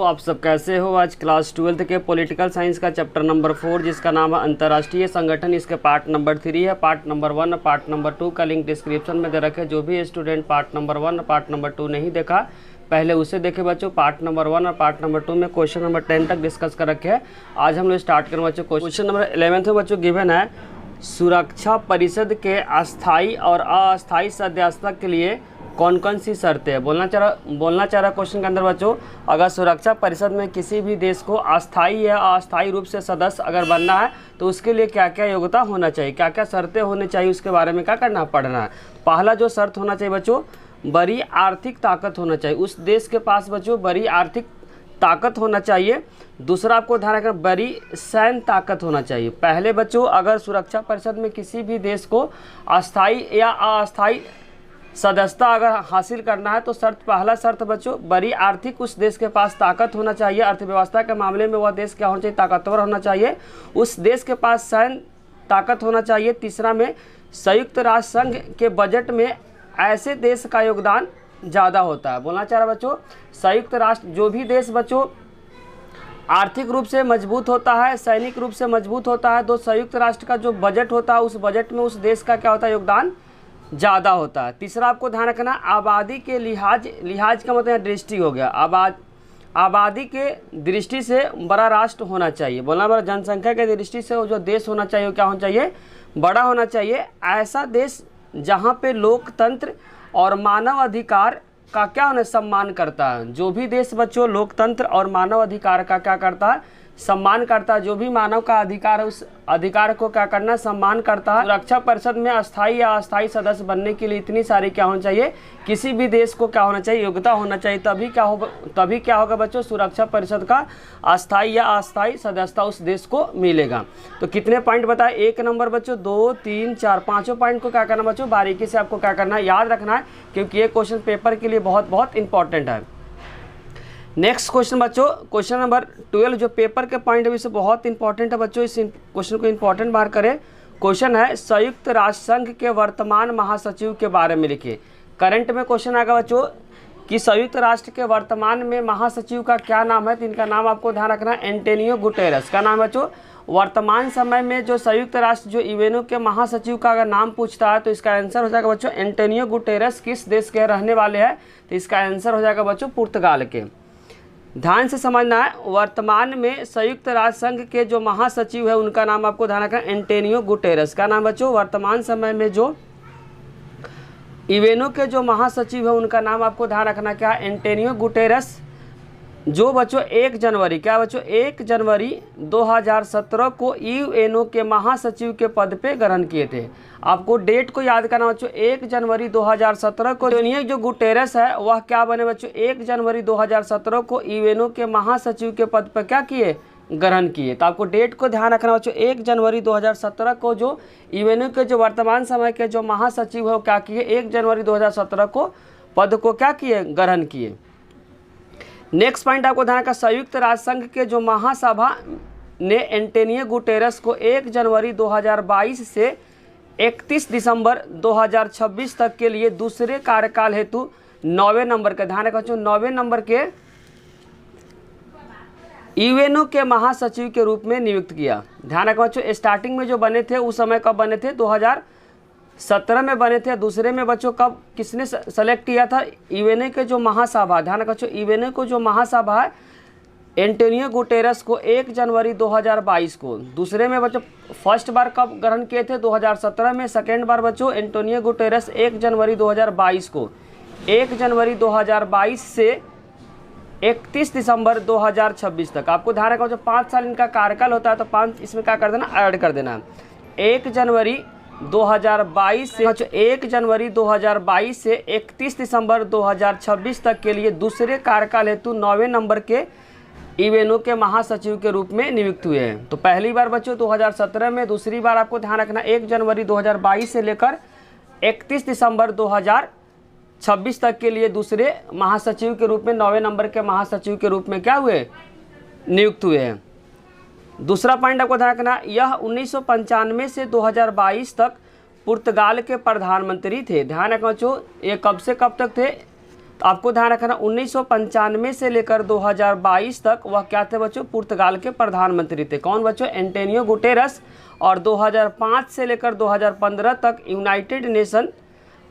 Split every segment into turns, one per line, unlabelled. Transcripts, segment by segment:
आप सब कैसे हो। आज क्लास 12th के पॉलिटिकल साइंस का चैप्टर नंबर 4 जिसका नाम है अंतर्राष्ट्रीय संगठन, इसके पार्ट नंबर 3 है। पार्ट नंबर 1 पार्ट नंबर 2 का लिंक डिस्क्रिप्शन में दे रखे। जो भी student part number 1 part number 2 नहीं देखा पहले उसे देखे बच्चों। पार्ट नंबर 1 और पार्ट नंबर 2 में क्वेश्चन नंबर 10 तक डिस्कस कर रखे हैं। आज हम लोग स्टार्ट करें बच्चों। क्वेश्चन नंबर 11 में बच्चों गिवन है, सुरक्षा परिषद के अस्थायी और अस्थायी सदस्यता के लिए कौन कौन सी शर्तें हैं। बोलना चाह रहा क्वेश्चन के अंदर बच्चों, अगर सुरक्षा परिषद में किसी भी देश को अस्थायी या अस्थायी रूप से सदस्य अगर बनना है तो उसके लिए क्या क्या योग्यता होना चाहिए, क्या क्या शर्तें होनी चाहिए, उसके बारे में क्या करना पढ़ना है। पहला जो शर्त होना चाहिए बच्चों, बड़ी आर्थिक ताकत होना चाहिए। उस देश के पास बच्चों बड़ी आर्थिक ताकत होना चाहिए। दूसरा आपको ध्यान रखना, बड़ी सैन्य ताकत होना चाहिए। पहले बच्चों, अगर सुरक्षा परिषद में किसी भी देश को अस्थायी या अस्थायी सदस्यता अगर हासिल करना है तो पहला शर्त बच्चों, बड़ी आर्थिक उस देश के पास ताकत होना चाहिए। अर्थव्यवस्था के मामले में वह देश क्या होना चाहिए, ताकतवर होना चाहिए। उस देश के पास सैन्य ताकत होना चाहिए। तीसरा में संयुक्त राष्ट्र संघ के बजट में ऐसे देश का योगदान ज़्यादा होता है। बोलना चाह रहा बच्चों, संयुक्त राष्ट्र जो भी देश बच्चों आर्थिक रूप से मजबूत होता है, सैनिक रूप से मजबूत होता है, तो संयुक्त राष्ट्र का जो बजट होता है उस बजट में उस देश का क्या होता है, योगदान ज़्यादा होता है। तीसरा आपको ध्यान रखना, आबादी के लिहाज का मतलब दृष्टि हो गया। आबादी के दृष्टि से बड़ा राष्ट्र होना चाहिए। बोलना बड़ा, जनसंख्या के दृष्टि से वो जो देश होना चाहिए वो क्या होना चाहिए, बड़ा होना चाहिए। ऐसा देश जहाँ पे लोकतंत्र और मानव अधिकार का क्या होना, सम्मान करता है। जो भी देश बच्चों लोकतंत्र और मानव अधिकार का क्या करता है, सम्मान करता है। जो भी मानव का अधिकार है उस अधिकार को क्या करना, सम्मान करता है। सुरक्षा परिषद में अस्थायी या अस्थायी सदस्य बनने के लिए इतनी सारी क्या होना चाहिए, किसी भी देश को क्या होना चाहिए, योग्यता होना चाहिए। तभी क्या होगा बच्चों, सुरक्षा परिषद का अस्थायी या अस्थायी सदस्यता उस देश को मिलेगा। तो कितने पॉइंट बताए, 1 नंबर बच्चों, 2, 3, 4, 5 पॉइंट को क्या करना बच्चों, बारीकी से आपको क्या करना है, याद रखना है, क्योंकि ये क्वेश्चन पेपर के लिए बहुत इंपॉर्टेंट है। नेक्स्ट क्वेश्चन बच्चों, क्वेश्चन नंबर 12 जो पेपर के पॉइंट ऑफ व्यू से बहुत इंपॉर्टेंट है बच्चों, इस क्वेश्चन को इंपॉर्टेंट बार करें। क्वेश्चन है, संयुक्त राष्ट्र संघ के वर्तमान महासचिव के बारे में लिखिए। करंट में क्वेश्चन आएगा बच्चों कि संयुक्त राष्ट्र के वर्तमान में महासचिव का क्या नाम है, तो इनका नाम आपको ध्यान रखना है, एंटोनियो गुटेरेस का नाम है बच्चों। वर्तमान समय में जो संयुक्त राष्ट्र जो यूएनओ के महासचिव का अगर नाम पूछता है तो इसका आंसर हो जाएगा बच्चों एंटोनियो गुटेरेस। किस देश के रहने वाले हैं, तो इसका आंसर हो जाएगा बच्चों पुर्तगाल के। ध्यान से समझना है, वर्तमान में संयुक्त राष्ट्र संघ के जो महासचिव है उनका नाम आपको ध्यान रखना है, एंटोनियो गुटेरेस का नाम बच्चों। वर्तमान समय में जो यूएनओ के जो महासचिव है उनका नाम आपको ध्यान रखना क्या, एंटोनियो गुटेरेस। जो बच्चों 1 जनवरी क्या बच्चों 1 जनवरी 2017 को यूएनओ के महासचिव के पद पे ग्रहण किए थे। आपको डेट को याद करना बच्चों, 1 जनवरी 2017 को एंटोनियो जो गुटेरेस है वह क्या बने बच्चों, 1 जनवरी 2017 को यूएनओ के महासचिव के पद पर क्या किए, ग्रहण किए। तो आपको डेट को ध्यान रखना बच्चों, 1 जनवरी 2017 को जो यूएनओ के जो वर्तमान समय के जो महासचिव है वो क्या किए, 1 जनवरी 2017 को पद को क्या किए, ग्रहण किए। नेक्स्ट पॉइंट आपको ध्यान रखना, संयुक्त राष्ट्र संघ के जो महासभा ने एंटोनियो गुटेरेस को 1 जनवरी 2022 से 31 दिसंबर 2026 तक के लिए दूसरे कार्यकाल हेतु 9वें नंबर के, ध्यान रखना 9वें नंबर के यूएनओ के महासचिव के रूप में नियुक्त किया। ध्यान रखना बच्चों, स्टार्टिंग में जो बने थे उस समय कब बने थे, 2017 में बने थे। दूसरे में बच्चों कब किसने सेलेक्ट किया था, यूएनओ के जो महासभा, ध्यान रखो यूएनओ को जो महासभा है एंटोनियो गुटेरेस को 1 जनवरी 2022 को। दूसरे में बच्चों फर्स्ट बार कब ग्रहण किए थे, 2017 में। सेकेंड बार बच्चों एंटोनियो गुटेरेस 1 जनवरी 2022 को। 1 जनवरी 2022 से 31 दिसंबर 2026 तक। आपको ध्यान रखो, जो 5 साल इनका कार्यकाल होता है तो 5 इसमें क्या कर देना, ऐड कर देना। 1 जनवरी 2022 से 1 जनवरी 2022 से 31 दिसंबर 2026 तक के लिए दूसरे कार्यकाल हेतु 9वें नंबर के यूएनओ के महासचिव के रूप में नियुक्त हुए हैं। तो पहली बार बच्चों 2017 में, दूसरी बार आपको ध्यान रखना 1 जनवरी 2022 से लेकर 31 दिसंबर 2026 तक के लिए दूसरे महासचिव के रूप में, 9वें नंबर के महासचिव के रूप में क्या हुए, नियुक्त हुए हैं। दूसरा पॉइंट आपको ध्यान रखना, यह 1995 से 2022 तक पुर्तगाल के प्रधानमंत्री थे। ध्यान रखना बच्चों, ये कब से कब तक थे, तो आपको ध्यान रखना 1995 से लेकर 2022 तक वह क्या थे बच्चों, पुर्तगाल के प्रधानमंत्री थे। कौन बच्चों, एंटोनियो गुटेरस। और 2005 से लेकर 2015 तक United nation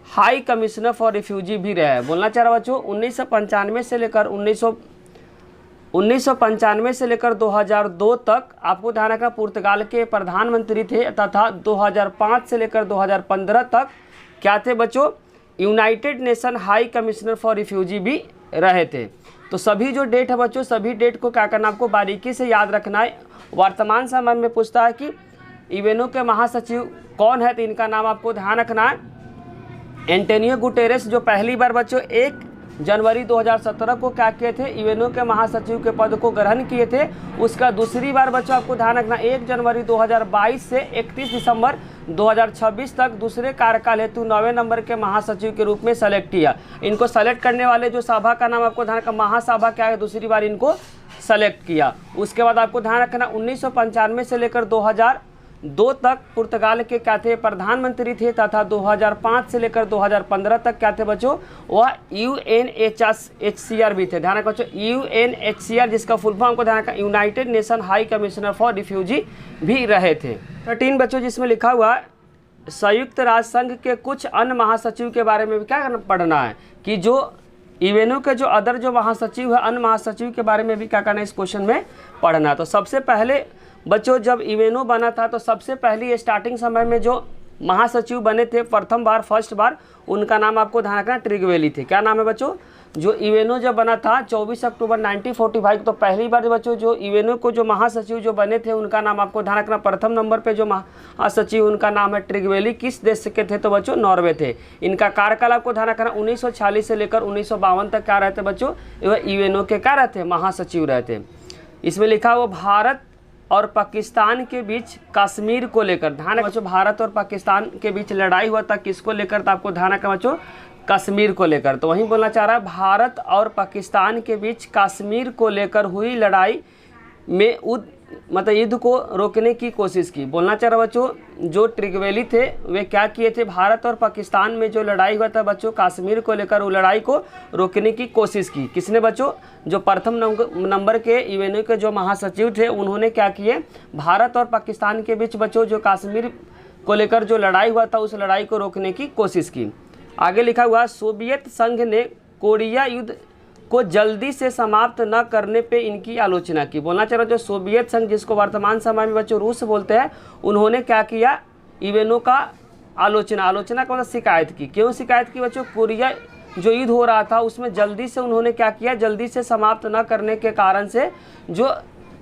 high commissioner for refugee भी रहे हैं। बोलना चाह रहा बच्चों 1995 से लेकर 1995 से लेकर 2002 तक आपको ध्यान रखना पुर्तगाल के प्रधानमंत्री थे, तथा 2005 से लेकर 2015 तक क्या थे बच्चों, United nation high commissioner for refugee भी रहे थे। तो सभी जो डेट है बच्चों, सभी डेट को क्या करना, आपको बारीकी से याद रखना है। वर्तमान समय में पूछता है कि यूएनओ के महासचिव कौन है, तो इनका नाम आपको ध्यान रखना है एंटोनियो गुटेरेस, जो पहली बार बच्चों 1 जनवरी 2017 को क्या किए थे, यूएनओ के महासचिव के पद को ग्रहण किए थे। उसका दूसरी बार बच्चों आपको ध्यान रखना 1 जनवरी 2022 से 31 दिसंबर 2026 तक दूसरे कार्यकाल हेतु 9वें नंबर के महासचिव के रूप में सेलेक्ट किया। इनको सेलेक्ट करने वाले जो सभा का नाम आपको ध्यान रखना, महासभा क्या है, दूसरी बार इनको सेलेक्ट किया। उसके बाद आपको ध्यान रखना 1995 से लेकर 2002 तक पुर्तगाल के क्या थे, प्रधानमंत्री थे, तथा 2005 से लेकर 2015 तक क्या थे बच्चों, वह यूएनएचसीआर भी थे। ध्यान रखो बच्चों, यूएनएचसीआर जिसका फुल फॉर्म को ध्यान रखा United nation high commissioner for refugee भी रहे थे। 13 बच्चों जिसमें लिखा हुआ है संयुक्त राष्ट्र संघ के कुछ अन्य महासचिव के बारे में भी क्या पढ़ना है, कि जो यूएनओ के जो अदर जो महासचिव है, अन्य महासचिव के बारे में भी क्या करना है इस क्वेश्चन में पढ़ना। तो सबसे पहले बच्चों जब यूएनओ बना था तो सबसे पहली स्टार्टिंग समय में जो महासचिव बने थे फर्स्ट बार उनका नाम आपको ध्यान रखना ट्रिगवेली थे। क्या नाम है बच्चों, जो यूएनओ जब बना था 24 अक्टूबर 1945, तो पहली बार बच्चों जो यूएनओ को जो महासचिव जो बने थे उनका नाम आपको ध्यान रखना, प्रथम नंबर पे जो महासचिव उनका नाम है ट्रिगवेली। किस देश के थे, तो बच्चों नॉर्वे थे। इनका कार्यकाल आपको ध्यान रखना 1946 से लेकर 1952 तक क्या रहते बच्चों, यूएनओ के क्या रहते, महासचिव रहते। इसमें लिखा हुआ भारत और पाकिस्तान के बीच कश्मीर को लेकर, ध्यान बच्चों भारत और पाकिस्तान के बीच लड़ाई हुआ था, किसको लेकर, तो आपको ध्यान रखना बच्चों कश्मीर को लेकर। तो वहीं बोलना चाह रहा है भारत और पाकिस्तान के बीच कश्मीर को लेकर हुई लड़ाई में मतलब युद्ध को रोकने की कोशिश की। बोलना चाह रहा बच्चों जो ट्रिगवेली थे वे क्या किए थे, भारत और पाकिस्तान में जो लड़ाई हुआ था बच्चों कश्मीर को लेकर, वो लड़ाई को रोकने की कोशिश की। किसने बच्चों, जो प्रथम नंबर के यूएनओ के जो महासचिव थे उन्होंने क्या किए, भारत और पाकिस्तान के बीच बच्चों जो कश्मीर को लेकर जो लड़ाई हुआ था उस लड़ाई को रोकने की कोशिश की। आगे लिखा हुआ सोवियत संघ ने कोरिया युद्ध को जल्दी से समाप्त न करने पे इनकी आलोचना की। बोलना चाह रहा जो सोवियत संघ जिसको वर्तमान समय में बच्चों रूस बोलते हैं, उन्होंने क्या किया, यूएनओ का आलोचना का मतलब शिकायत की। क्यों शिकायत की बच्चों, कोरिया जो युद्ध हो रहा था उसमें जल्दी से उन्होंने क्या किया, जल्दी से समाप्त न करने के कारण से जो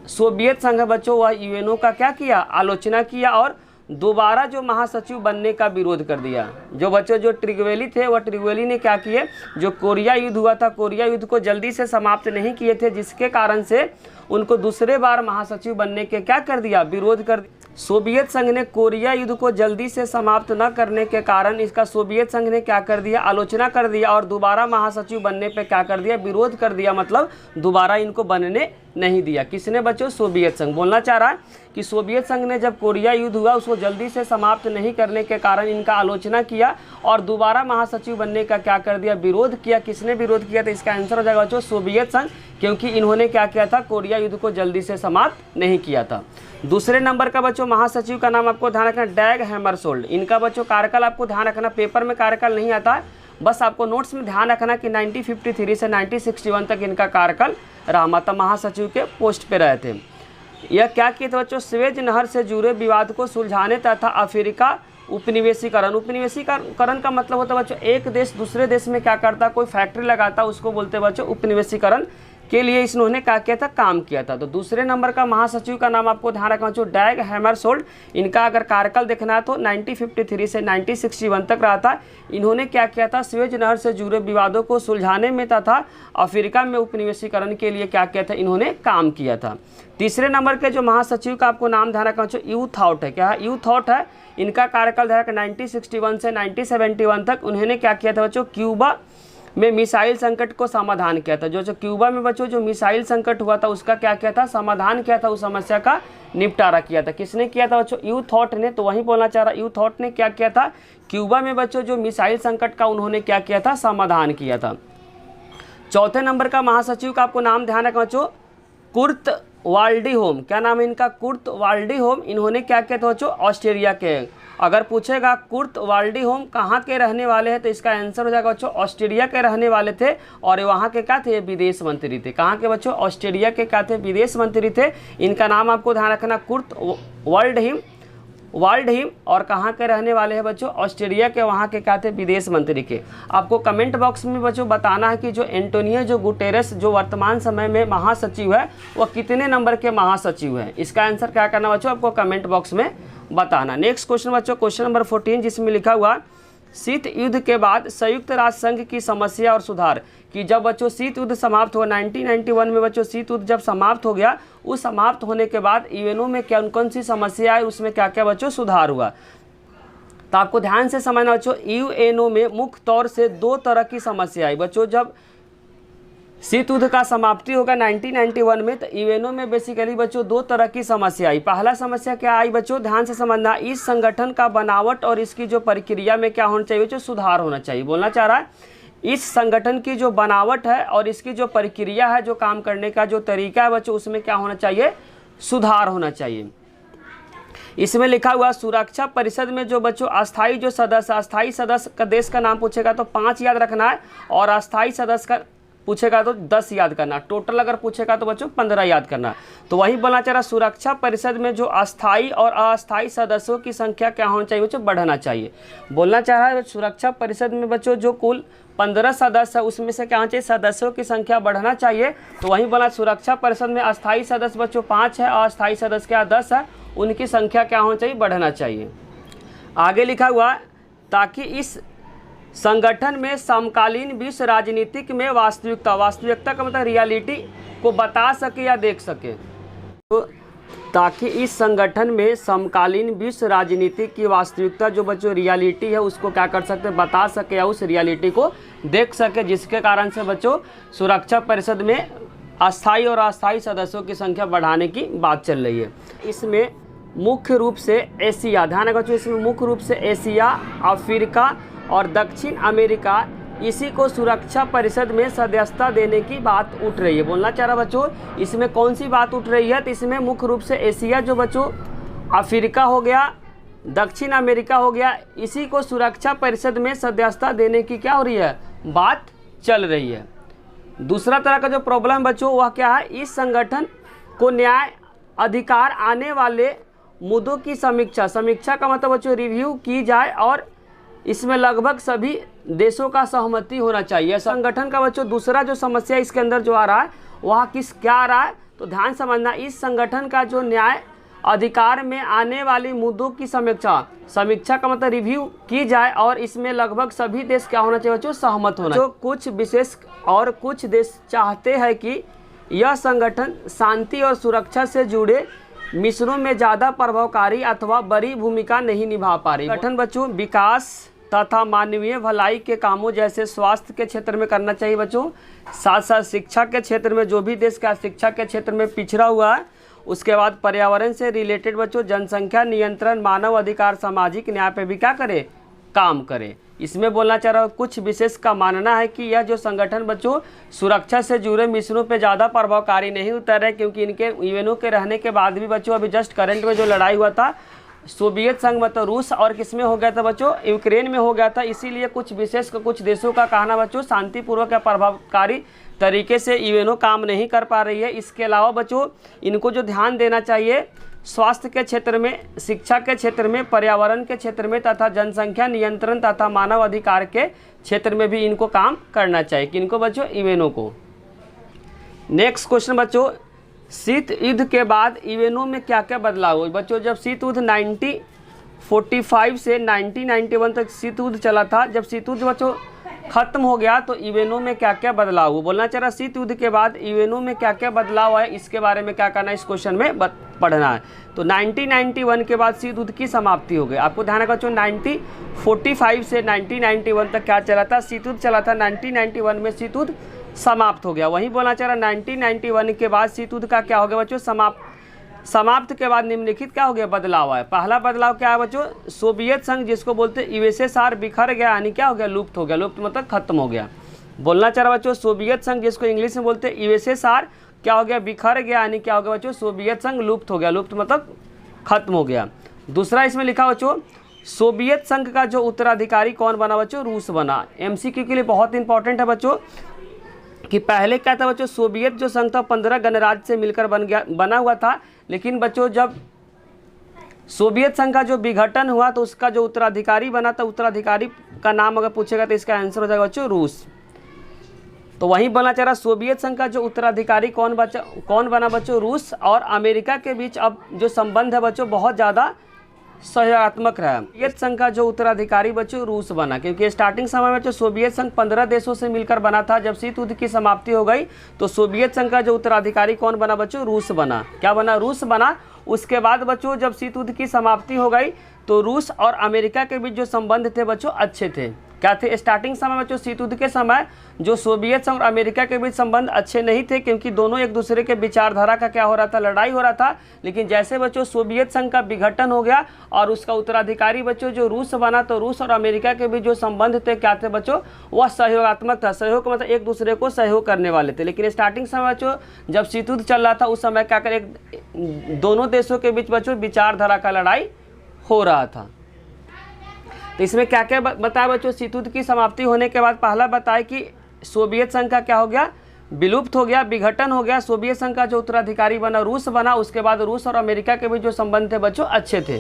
सोवियत संघ है बच्चों वह यूएनओ का क्या किया, आलोचना किया और दोबारा जो महासचिव बनने का विरोध कर दिया। जो बच्चों जो ट्रिगवेली थे वह ट्रिगवेली ने क्या किए, जो कोरिया युद्ध हुआ था कोरिया युद्ध को जल्दी से समाप्त नहीं किए थे, जिसके कारण से उनको दूसरे बार महासचिव बनने के क्या कर दिया, विरोध कर दिया। सोवियत संघ ने कोरिया युद्ध को जल्दी से समाप्त न करने के कारण इसका सोवियत संघ ने क्या कर दिया, आलोचना कर दिया और दोबारा महासचिव बनने पे क्या कर दिया, विरोध कर दिया। मतलब दोबारा इनको बनने नहीं दिया। किसने बच्चों, सोवियत संघ। बोलना चाह रहा है कि सोवियत संघ ने जब कोरिया युद्ध हुआ उसको जल्दी से समाप्त नहीं करने के कारण इनका आलोचना किया और दोबारा महासचिव बनने का क्या कर दिया, विरोध किया। किसने विरोध किया, तो इसका आंसर हो जाएगा बच्चों सोवियत संघ, क्योंकि इन्होंने क्या किया था, कोरिया युद्ध को जल्दी से समाप्त नहीं किया था। दूसरे नंबर का बच्चों महासचिव का नाम आपको ध्यान रखना डैग हैमरशोल्ड। इनका बच्चों कार्यकाल आपको ध्यान रखना, पेपर में कार्यकाल नहीं आता, बस आपको नोट्स में ध्यान रखना कि 1953 से 1961 तक इनका कार्यकाल रहा, मतलब महासचिव के पोस्ट पे रहे थे। यह क्या किए थे बच्चों, स्वेज नहर से जुड़े विवाद को सुलझाने तथा अफ्रीका उपनिवेशीकरण का मतलब होता है बच्चों एक देश दूसरे देश में क्या करता, कोई फैक्ट्री लगाता, उसको बोलते बच्चों उपनिवेशीकरण के लिए इन्होंने क्या किया था, काम किया था। तो दूसरे नंबर का महासचिव का नाम आपको ध्यान रखना बच्चों डैग हैमरशोल्ड। इनका अगर कार्यकाल देखना है तो 1953 से 1961 तक रहा था। इन्होंने क्या किया था, स्वेज नहर से जुड़े विवादों को सुलझाने में तथा अफ्रीका में उपनिवेशीकरण के लिए क्या किया था, इन्होंने काम किया था। तीसरे नंबर के जो महासचिव का आपको नाम ध्यान रखना बच्चों यू थॉट है। क्या है, यू थॉट है। इनका कार्यकाल ध्यान रखना 1961 से 1971 तक। उन्होंने क्या किया था बच्चों, क्यूबा में मिसाइल संकट को समाधान किया था। जो क्यूबा में बच्चों जो मिसाइल संकट हुआ था उसका क्या किया था, समाधान किया था, उस समस्या का निपटारा किया था। किसने किया था बच्चों, यू थॉट ने। तो वहीं बोलना चाह रहा, यू थॉट ने क्या किया था, क्यूबा में बच्चों जो मिसाइल संकट का उन्होंने क्या किया था, समाधान किया था। चौथे नंबर का महासचिव का आपको नाम ध्यान रखना बच्चों, कुर्ट वाल्डीहोम। क्या नाम है इनका? कुर्ट वाल्डीहोम। इन्होंने क्या किया था बच्चों? ऑस्ट्रेलिया के। अगर पूछेगा कुर्ट वाल्डीहोम कहाँ के रहने वाले हैं, तो इसका आंसर हो जाएगा बच्चों ऑस्ट्रेलिया के रहने वाले थे, और वहाँ के क्या थे? विदेश मंत्री थे। कहाँ के बच्चों? ऑस्ट्रेलिया के क्या थे? विदेश मंत्री थे। इनका नाम आपको ध्यान रखना, कुर्ट वाल्डीहोम। और कहाँ के रहने वाले हैं बच्चों? ऑस्ट्रेलिया के, वहाँ के क्या थे? विदेश मंत्री के। आपको कमेंट बॉक्स में बच्चों बताना है कि जो एंटोनियो जो गुटेरेस जो वर्तमान समय में महासचिव है, वह कितने नंबर के महासचिव हैं। इसका आंसर क्या करना बच्चों? आपको कमेंट बॉक्स में बताना। नेक्स्ट क्वेश्चन बच्चों, क्वेश्चन नंबर 14, जिसमें लिखा हुआ शीत युद्ध के बाद संयुक्त राष्ट्र संघ की समस्या और सुधार। कि जब बच्चों शीत युद्ध समाप्त हुआ 1991 में, बच्चों शीत युद्ध जब समाप्त हो गया, उस समाप्त होने के बाद यूएनओ में कौन कौन सी समस्या है, उसमें क्या क्या बच्चों सुधार हुआ। तो आपको ध्यान से समझना बच्चों, यूएनओ में मुख्य तौर से 2 तरह की समस्या आई बच्चों। जब शीत युद्ध का समाप्ति होगा 1991 में, तो यूएनओ में बेसिकली बच्चों 2 तरह की समस्या आई। पहला समस्या क्या आई बच्चों? ध्यान से समझना, इस संगठन का बनावट और इसकी जो प्रक्रिया में क्या होना चाहिए बच्चों? सुधार होना चाहिए। बोलना चाह रहा है, इस संगठन की जो बनावट है और इसकी जो प्रक्रिया है, जो काम करने का जो तरीका है बच्चों, उसमें क्या होना चाहिए? सुधार होना चाहिए। इसमें लिखा हुआ सुरक्षा परिषद में जो बच्चों अस्थाई जो सदस्य, अस्थाई सदस्य का देश का नाम पूछेगा तो 5 याद रखना है, और अस्थाई सदस्य का पूछेगा तो 10 याद करना। टोटल अगर पूछेगा तो बच्चों 15 याद करना। तो वही बोलना चाह रहा, सुरक्षा परिषद में जो अस्थाई और अस्थाई सदस्यों की संख्या क्या होनी चाहिए बच्चों? बढ़ना चाहिए। बोलना चाह रहा है सुरक्षा परिषद में बच्चों जो कुल 15 सदस्य है, उसमें से क्या होना चाहिए? सदस्यों की संख्या बढ़ना चाहिए। तो वही बोला, सुरक्षा परिषद में अस्थाई सदस्य बच्चों 5 है, अस्थाई सदस्य क्या 10 है, उनकी संख्या क्या होनी चाहिए? बढ़ना चाहिए। आगे लिखा हुआ, ताकि इस संगठन में समकालीन विश्व राजनीतिक में वास्तविकता का मतलब रियलिटी को बता सके या देख सके। तो ताकि इस संगठन में समकालीन विश्व राजनीति की वास्तविकता जो बच्चों रियलिटी है, उसको क्या कर सकते हैं? बता सके या उस रियलिटी को देख सके, जिसके कारण से बच्चों सुरक्षा परिषद में अस्थाई और अस्थाई सदस्यों की संख्या बढ़ाने की बात चल रही है। इसमें मुख्य रूप से एशिया, ध्यान रखो बच्चों, इसमें मुख्य रूप से एशिया, अफ्रीका और दक्षिण अमेरिका, इसी को सुरक्षा परिषद में सदस्यता देने की बात उठ रही है। बोलना चाह रहा बच्चों, इसमें कौन सी बात उठ रही है? तो इसमें मुख्य रूप से एशिया जो बच्चों अफ्रीका हो गया, दक्षिण अमेरिका हो गया, इसी को सुरक्षा परिषद में सदस्यता देने की क्या हो रही है? बात चल रही है। दूसरा तरह का जो प्रॉब्लम बच्चों वह क्या है? इस संगठन को न्याय अधिकार आने वाले मुद्दों की समीक्षा का मतलब बच्चों रिव्यू की जाए, और इसमें लगभग सभी देशों का सहमति होना चाहिए। संगठन का बच्चों दूसरा जो समस्या इसके अंदर जो आ रहा है, वह क्या आ रहा है? तो ध्यान समझना, इस संगठन का जो न्याय अधिकार में आने वाली मुद्दों की समीक्षा का मतलब रिव्यू की जाए, और इसमें लगभग सभी देश क्या होना चाहिए बच्चों? सहमत होना। जो कुछ विशेष और कुछ देश चाहते हैं कि यह संगठन शांति और सुरक्षा से जुड़े मिशनों में ज़्यादा प्रभावकारी अथवा बड़ी भूमिका नहीं निभा पा रही। संगठन बच्चों विकास तथा मानवीय भलाई के कामों जैसे स्वास्थ्य के क्षेत्र में करना चाहिए बच्चों। साथ साथ शिक्षा के क्षेत्र में, जो भी देश का शिक्षा के क्षेत्र में पिछड़ा हुआ है, उसके बाद पर्यावरण से रिलेटेड बच्चों जनसंख्या नियंत्रण, मानव अधिकार, सामाजिक न्याय पे भी क्या करे? काम करे। इसमें बोलना चाह रहा हूँ, कुछ विशेष का मानना है कि यह जो संगठन बच्चों सुरक्षा से जुड़े मिशनों पे ज़्यादा प्रभावकारी नहीं उतर रहे, क्योंकि इनके यूएनओ के रहने के बाद भी बच्चों अभी जस्ट करंट में जो लड़ाई हुआ था सोवियत संघ मतलब रूस और किसमें हो गया था बच्चों? यूक्रेन में हो गया था। इसीलिए कुछ विशेष कुछ देशों का कहना बच्चों शांतिपूर्वक या प्रभावकारी तरीके से यूएनओ काम नहीं कर पा रही है। इसके अलावा बच्चों इनको जो ध्यान देना चाहिए स्वास्थ्य के क्षेत्र में, शिक्षा के क्षेत्र में, पर्यावरण के क्षेत्र में तथा जनसंख्या नियंत्रण तथा मानव अधिकार के क्षेत्र में भी इनको काम करना चाहिए। किनको बच्चों? यूएनओ को। नेक्स्ट क्वेश्चन बच्चों, शीत युद्ध के बाद यूएनओ में क्या क्या बदलाव हुए बच्चों? जब शीत युद्ध 1945 से 1991 तक शीत युद्ध चला था, जब शीत युद्ध बच्चों खत्म हो गया तो यूएनओ में क्या क्या बदलाव हुआ? बोलना चाह रहा शीत युद्ध के बाद यूएनओ में क्या क्या बदलाव है, इसके बारे में क्या करना है, इस क्वेश्चन में पढ़ना है। तो 1991 के बाद शीत युद्ध की समाप्ति हो गई। आपको ध्यान रखना बच्चों 1945 से 1991 तक क्या चला था? शीत युद्ध चला था। 1991 में शीत युद्ध समाप्त हो गया। वहीं बोलना चाह रहा 1991 के बाद शीत युद्ध का क्या हो गया बच्चों? समाप्त के बाद निम्नलिखित क्या हो गया? बदलाव है। पहला बदलाव क्या है बच्चों? सोवियत संघ जिसको बोलते यूएसएसआर बिखर गया, यानी क्या हो गया? लुप्त हो गया। लुप्त मतलब खत्म हो गया। बोलना चाह रहा बच्चों सोवियत संघ, जिसको इंग्लिश में बोलते हैं यूएसएसआर, क्या हो गया, बिखर गया, यानी क्या हो गया बच्चों, सोवियत संघ लुप्त हो गया। लुप्त मतलब खत्म हो गया। दूसरा इसमें लिखा बच्चों सोवियत संघ का जो उत्तराधिकारी कौन बना बच्चों, रूस बना। एमसीक्यू के लिए बहुत इंपॉर्टेंट है बच्चों कि पहले क्या था बच्चों, सोवियत जो संघ था 15 गणराज्य से मिलकर बना हुआ था, लेकिन बच्चों जब सोवियत संघ का जो विघटन हुआ तो उसका जो उत्तराधिकारी बना था, उत्तराधिकारी का नाम अगर पूछेगा तो इसका आंसर हो जाएगा बच्चों रूस। तो वहीं बोलना चाह रहा सोवियत संघ का जो उत्तराधिकारी कौन बना बच्चों, रूस। और अमेरिका के बीच अब जो संबंध है बच्चों बहुत ज़्यादा सहयोगात्मक रहा। सोवियत संघ का जो उत्तराधिकारी बच्चों रूस बना, क्योंकि स्टार्टिंग समय में जो सोवियत संघ 15 देशों से मिलकर बना था। जब शीत युद्ध की समाप्ति हो गई तो सोवियत संघ का जो उत्तराधिकारी कौन बना बच्चों, रूस बना। क्या बना, रूस बना। उसके बाद बच्चों जब शीत युद्ध की समाप्ति हो गई तो रूस और अमेरिका के बीच जो संबंध थे बच्चों अच्छे थे। क्या थे, स्टार्टिंग समय बच्चों शीत युद्ध के समय जो सोवियत संघ और अमेरिका के बीच संबंध अच्छे नहीं थे, क्योंकि दोनों एक दूसरे के विचारधारा का क्या हो रहा था, लड़ाई हो रहा था। लेकिन जैसे बच्चों सोवियत संघ का विघटन हो गया और उसका उत्तराधिकारी बच्चों जो रूस बना, तो रूस और अमेरिका के बीच जो संबंध थे क्या थे बच्चों, वह सहयोगात्मक था। सहयोग मतलब एक दूसरे को सहयोग करने वाले थे। लेकिन स्टार्टिंग समय बच्चों जब शीत युद्ध चल रहा था उस समय क्या कर दोनों देशों के बीच बच्चों विचारधारा का लड़ाई हो रहा था। तो इसमें क्या क्या बताया बच्चों, शीत युद्ध की समाप्ति होने के बाद पहला बताया कि सोवियत संघ का क्या हो गया, विलुप्त हो गया, विघटन हो गया। सोवियत संघ का जो उत्तराधिकारी बना रूस बना। उसके बाद रूस और अमेरिका के बीच जो संबंध थे बच्चों अच्छे थे।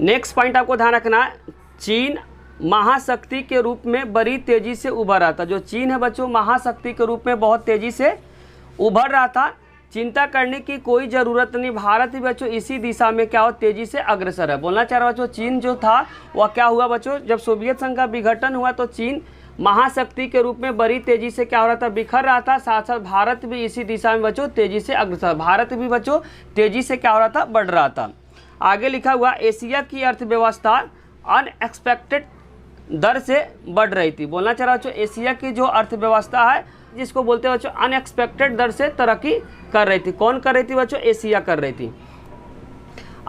नेक्स्ट पॉइंट आपको ध्यान रखना है, चीन महाशक्ति के रूप में बड़ी तेजी से उभर रहा था। जो चीन है बच्चों महाशक्ति के रूप में बहुत तेजी से उभर रहा था। चिंता करने की कोई ज़रूरत नहीं, भारत भी बच्चों इसी दिशा में क्या हो, तेज़ी से अग्रसर है। बोलना चाह रहा बच्चों चीन जो था वह क्या हुआ बच्चों, जब सोवियत संघ का विघटन हुआ तो चीन महाशक्ति के रूप में बड़ी तेज़ी से क्या हो रहा था, बिखर रहा था। साथ साथ भारत भी इसी दिशा में बच्चों तेज़ी से अग्रसर, भारत भी बच्चों तेज़ी से क्या हो रहा था, बढ़ रहा था। आगे लिखा हुआ एशिया की अर्थव्यवस्था अनएक्सपेक्टेड दर से बढ़ रही थी। बोलना चाह रहा बच्चों एशिया की जो अर्थव्यवस्था है जिसको बोलते हैं बच्चों अनएक्सपेक्टेड दर से तरक्की कर रही थी। कौन कर रही थी बच्चों, एशिया कर रही थी।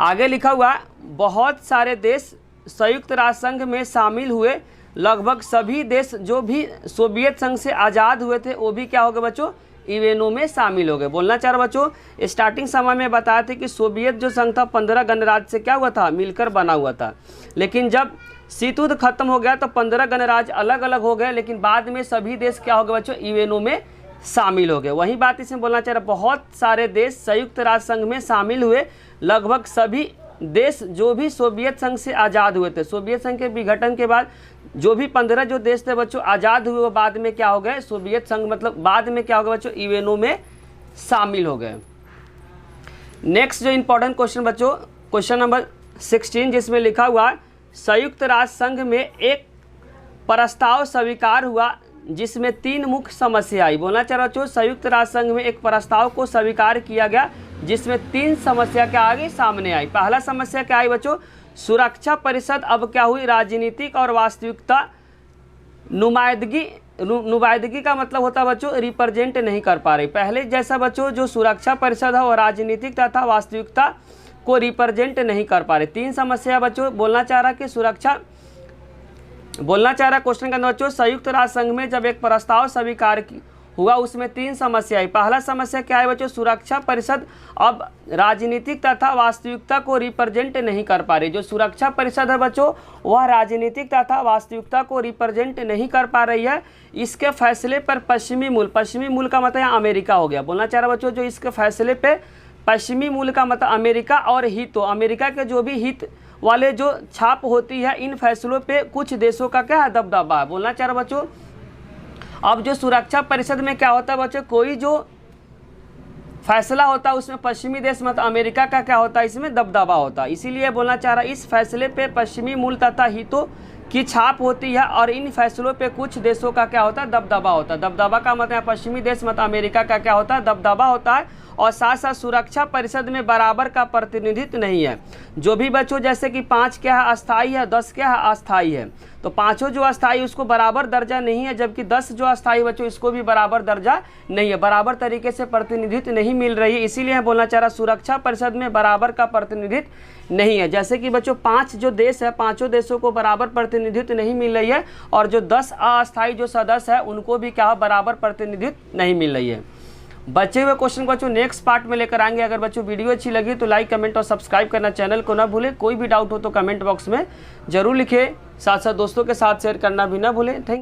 आगे लिखा हुआ बहुत सारे देश संयुक्त राष्ट्र संघ में शामिल हुए। लगभग सभी देश जो भी सोवियत संघ से आज़ाद हुए थे वो भी क्या हो गए बच्चों, यूएनओ में शामिल हो गए। बोलना चाह रहा बच्चों स्टार्टिंग समय में बताया था कि सोवियत जो संघ था 15 गणराज्य से क्या हुआ था, मिलकर बना हुआ था। लेकिन जब शीत युद्ध खत्म हो गया तो 15 गणराज्य अलग अलग हो गए। लेकिन बाद में सभी देश क्या हो गए बच्चों, यूएनओ में शामिल हो गए। वही बात इसमें बोलना चाह रहा, बहुत सारे देश संयुक्त राष्ट्र संघ में शामिल हुए। लगभग सभी देश जो भी सोवियत संघ से आज़ाद हुए थे, सोवियत संघ के विघटन के बाद जो भी 15 जो देश थे बच्चों आज़ाद हुए वो बाद में क्या हो गए, सोवियत संघ मतलब बाद में क्या हो गया बच्चों, यूएनओ में शामिल हो गए। नेक्स्ट जो इंपॉर्टेंट क्वेश्चन बच्चों, क्वेश्चन नंबर 16 जिसमें लिखा हुआ संयुक्त राष्ट्र संघ में एक प्रस्ताव स्वीकार हुआ जिसमें 3 मुख्य समस्या आई। बोलना चाह रहा बच्चों संयुक्त राष्ट्र संघ में एक प्रस्ताव को स्वीकार किया गया जिसमें 3 समस्या क्या आगे सामने आई। पहला समस्या क्या आई बच्चों, सुरक्षा परिषद अब क्या हुई, राजनीतिक और वास्तविकता नुमाइंदगी का मतलब होता है बच्चों रिप्रेजेंट नहीं कर पा रही। पहले जैसा बच्चों जो सुरक्षा परिषद है वो राजनीतिक तथा वास्तविकता को रिप्रेजेंट नहीं कर पा रहे। 3 समस्या बच्चों बोलना चाह रहा कि क्वेश्चन का अंदर बच्चों संयुक्त राष्ट्र संघ में जब एक प्रस्ताव स्वीकार हुआ उसमें 3 समस्या आई। पहला समस्या क्या है बच्चों, सुरक्षा परिषद अब राजनीतिक तथा वास्तविकता को रिप्रेजेंट नहीं कर पा रही। जो सुरक्षा परिषद है बच्चों वह राजनीतिक तथा वास्तविकता को रिप्रेजेंट नहीं कर पा रही है। इसके फैसले पर पश्चिमी मूल का मतलब अमेरिका हो गया। बोलना चाह रहा बच्चों जो इसके फैसले पे पश्चिमी मूल का मतलब अमेरिका और हितों, अमेरिका के जो भी हित वाले जो छाप होती है इन फैसलों पे कुछ देशों का क्या है, दबदबा है। बोलना चाह रहा बच्चों अब जो सुरक्षा परिषद में क्या होता है बच्चों, कोई जो फैसला होता है उसमें पश्चिमी देश मतलब अमेरिका का क्या होता है, इसमें दबदबा होता है। इसीलिए बोलना चाह रहा इस फैसले पे पश्चिमी मूल तथा हितों की छाप होती है और इन फैसलों पे कुछ देशों का क्या होता है, दबदबा होता है। दबदबा का मतलब पश्चिमी देश मतलब अमेरिका का क्या होता है, दबदबा होता है। और साथ साथ सुरक्षा परिषद में बराबर का प्रतिनिधित्व नहीं है। जो भी बच्चों जैसे कि 5 क्या है अस्थाई है, 10 क्या है अस्थाई है, तो 5 जो अस्थाई उसको बराबर दर्जा नहीं है, जबकि 10 जो अस्थाई बच्चों इसको भी बराबर दर्जा नहीं है, बराबर तरीके से प्रतिनिधित्व नहीं मिल रही है। इसीलिए बोलना चाह रहा सुरक्षा परिषद में बराबर का प्रतिनिधित्व नहीं है। जैसे कि बच्चों 5 जो देश है 5 देशों को बराबर प्रतिनिधित्व प्रतिनिधित्व नहीं मिल रही है, और जो 10 अस्थायी जो सदस्य है उनको भी क्या बराबर प्रतिनिधित्व नहीं मिल रही है। बचे हुए क्वेश्चन को बच्चों नेक्स्ट पार्ट में लेकर आएंगे। अगर बच्चों वीडियो अच्छी लगी तो लाइक, कमेंट और सब्सक्राइब करना चैनल को ना भूलें। कोई भी डाउट हो तो कमेंट बॉक्स में जरूर लिखें, साथ साथ दोस्तों के साथ शेयर करना भी ना भूलें। थैंक